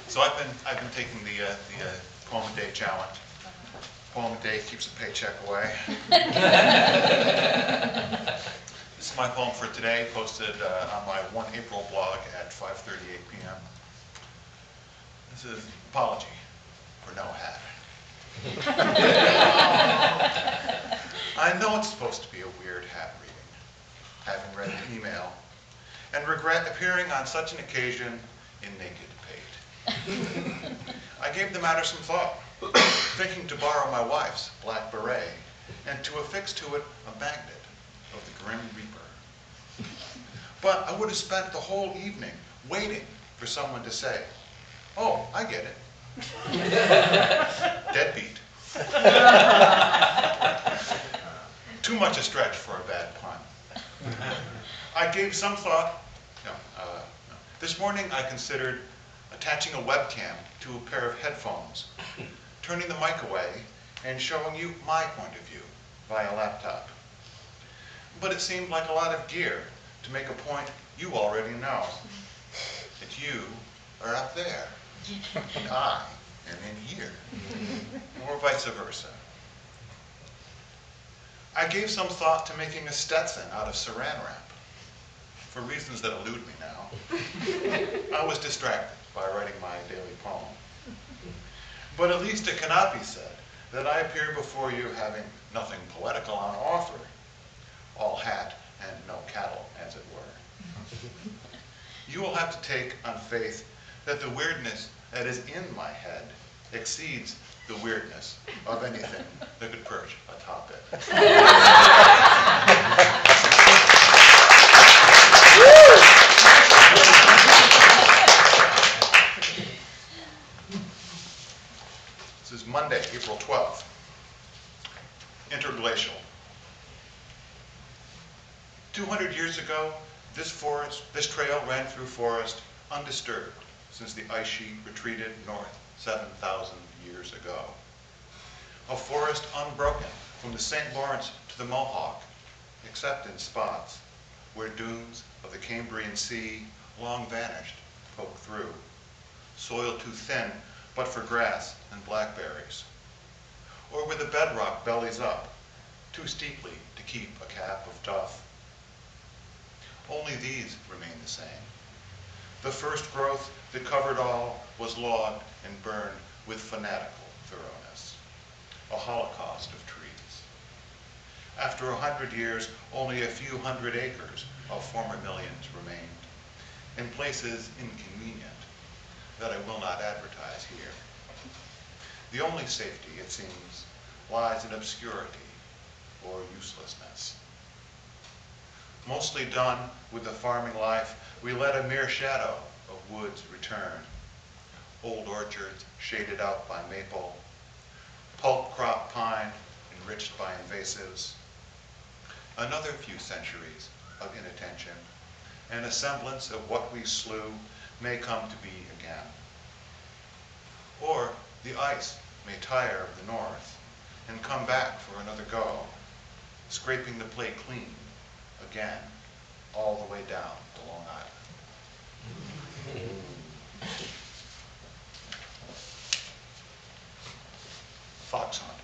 So I've been taking the poem a day challenge. Poem a day keeps a paycheck away. This is my poem for today, posted on my 1 April blog at 5:38 p.m. This is an apology for no hat. I know it's supposed to be a weird hat reading, having read the email, and regret appearing on such an occasion in naked pate. I gave the matter some thought, thinking to borrow my wife's black beret and to affix to it a magnet of the Grim Reaper. But I would have spent the whole evening waiting for someone to say, "Oh, I get it." Deadbeat. Too much a stretch for a bad pun. I gave some thought. No. This morning I considered attaching a webcam to a pair of headphones, turning the mic away, and showing you my point of view via laptop. But it seemed like a lot of gear to make a point you already know, that you are up there, and I am in here, or vice versa. I gave some thought to making a Stetson out of saran wrap, for reasons that elude me now. I was distracted by writing my daily poem. But at least it cannot be said that I appear before you having nothing poetical on offer, all hat and no cattle, as it were. You will have to take on faith that the weirdness that is in my head exceeds the weirdness of anything that could perch atop it. This is Monday, April 12th. Interglacial. 200 years ago, this trail ran through forest undisturbed since the ice sheet retreated north 7,000 years ago. A forest unbroken from the St. Lawrence to the Mohawk, except in spots where dunes of the Cambrian Sea, long vanished, poke through. Soil too thin, but for grass and blackberries. Or where the bedrock bellies up, too steeply to keep a cap of tuff. Only these remain the same. The first growth that covered all was logged and burned with fanatical thoroughness, a holocaust of trees. After 100 years, only a few hundred acres of former millions remained, in places inconvenient that I will not advertise here. The only safety, it seems, lies in obscurity or uselessness. Mostly done with the farming life, we let a mere shadow of woods return. Old orchards shaded out by maple, pulp crop pine enriched by invasives. Another few centuries of inattention, and a semblance of what we slew may come to be again. Or the ice may tire of the north and come back for another go, scraping the plate clean again, all the way down to Long Island. Fox hunt.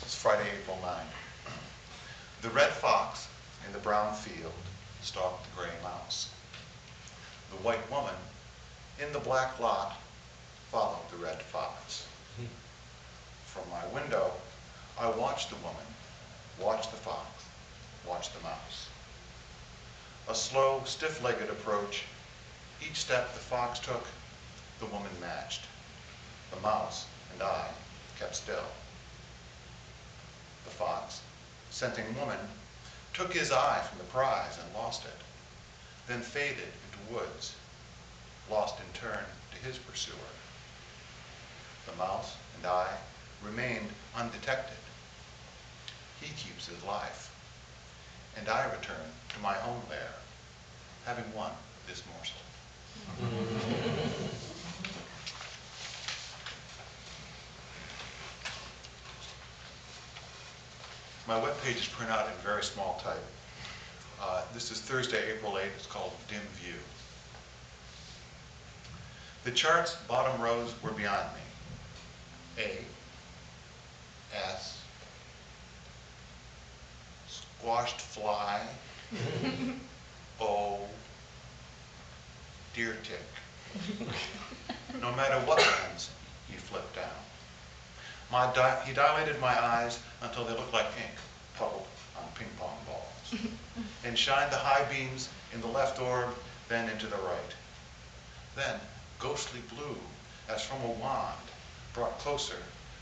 It's Friday, April 9. The red fox in the brown field stalked the gray mouse. The white woman in the black lot followed the red fox. From my window, I watched the woman, watched the fox, watched the mouse. A slow, stiff-legged approach. Each step the fox took, the woman matched. The mouse and I kept still. The fox, scenting woman, took his eye from the prize and lost it, then faded into woods, lost in turn to his pursuer. The mouse and I remained undetected. He keeps his life, and I return to my own lair, having won this morsel. My webpage is printed out in very small type. This is Thursday, April 8th. It's called Dim View. The chart's bottom rows were beyond me. A, S, squashed fly, O, deer tick. No matter what lens he flipped down. He dilated my eyes until they looked like ink puddled on ping pong balls, and shined the high beams in the left orb, then into the right. Then, ghostly blue, as from a wand, brought closer,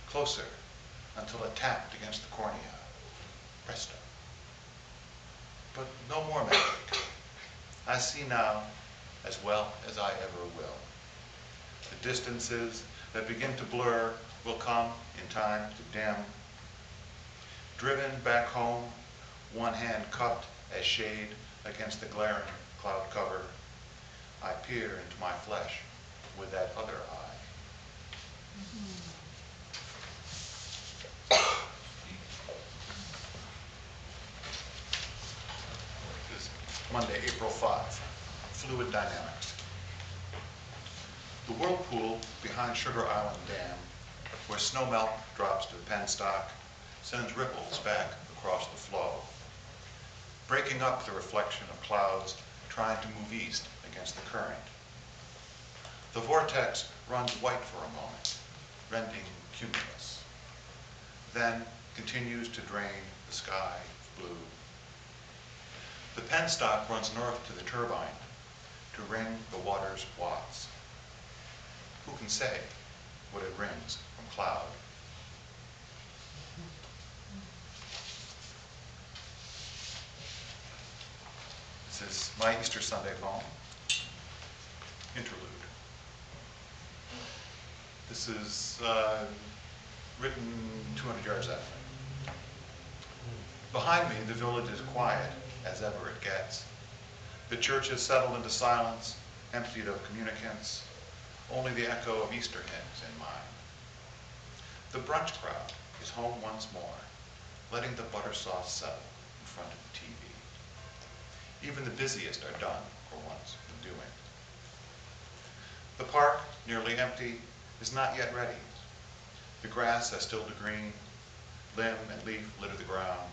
closer, until it tapped against the cornea. Presto. But no more magic. I see now as well as I ever will. The distances that begin to blur will come in time to dim. Driven back home, one hand cupped as shade against the glaring cloud cover, I peer into my flesh with that other eye. This is Monday, April 5, Fluid Dynamics. The whirlpool behind Sugar Island Dam, where snowmelt drops to the penstock, sends ripples back across the flow, breaking up the reflection of clouds trying to move east against the current. The vortex runs white for a moment, rending cumulus, then continues to drain the sky blue. The penstock runs north to the turbine to wring the water's watts. Who can say what it wrings from cloud? This is my Easter Sunday poem, Interlude. This is written 200 yards that way. Behind me, the village is quiet as ever it gets. The church is settled into silence, emptied of communicants, only the echo of Easter hymns in mind. The brunch crowd is home once more, letting the butter sauce settle in front of the TV. Even the busiest are done for once in doing. The park, nearly empty, is not yet ready. The grass has still to green, limb and leaf litter the ground.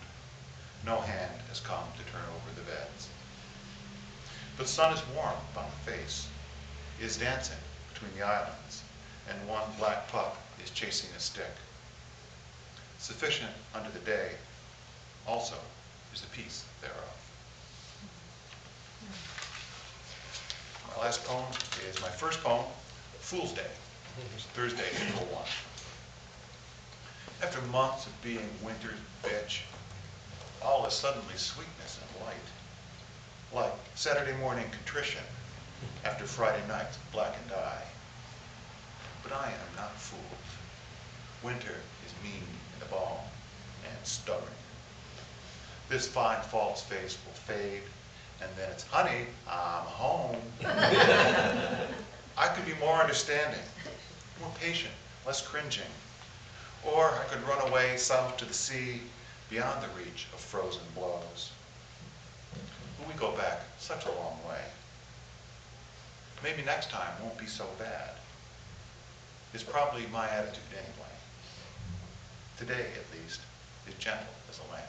No hand has come to turn over the beds. But sun is warm upon the face, is dancing between the islands, and one black pup is chasing a stick. Sufficient unto the day also is the peace thereof. My last poem is my first poem, Fool's Day. It's Thursday, April 1. After months of being winter's bitch, all is suddenly sweetness and light, like Saturday morning contrition after Friday night's blackened eye. But I am not fooled. Winter is mean and balm and stubborn. This fine false face will fade, and then it's, honey, I'm home. I could be more understanding, more patient, less cringing. Or I could run away south to the sea, beyond the reach of frozen blows. But we go back such a long way. Maybe next time won't be so bad. It's probably my attitude anyway. Today, at least, is gentle as a lamb.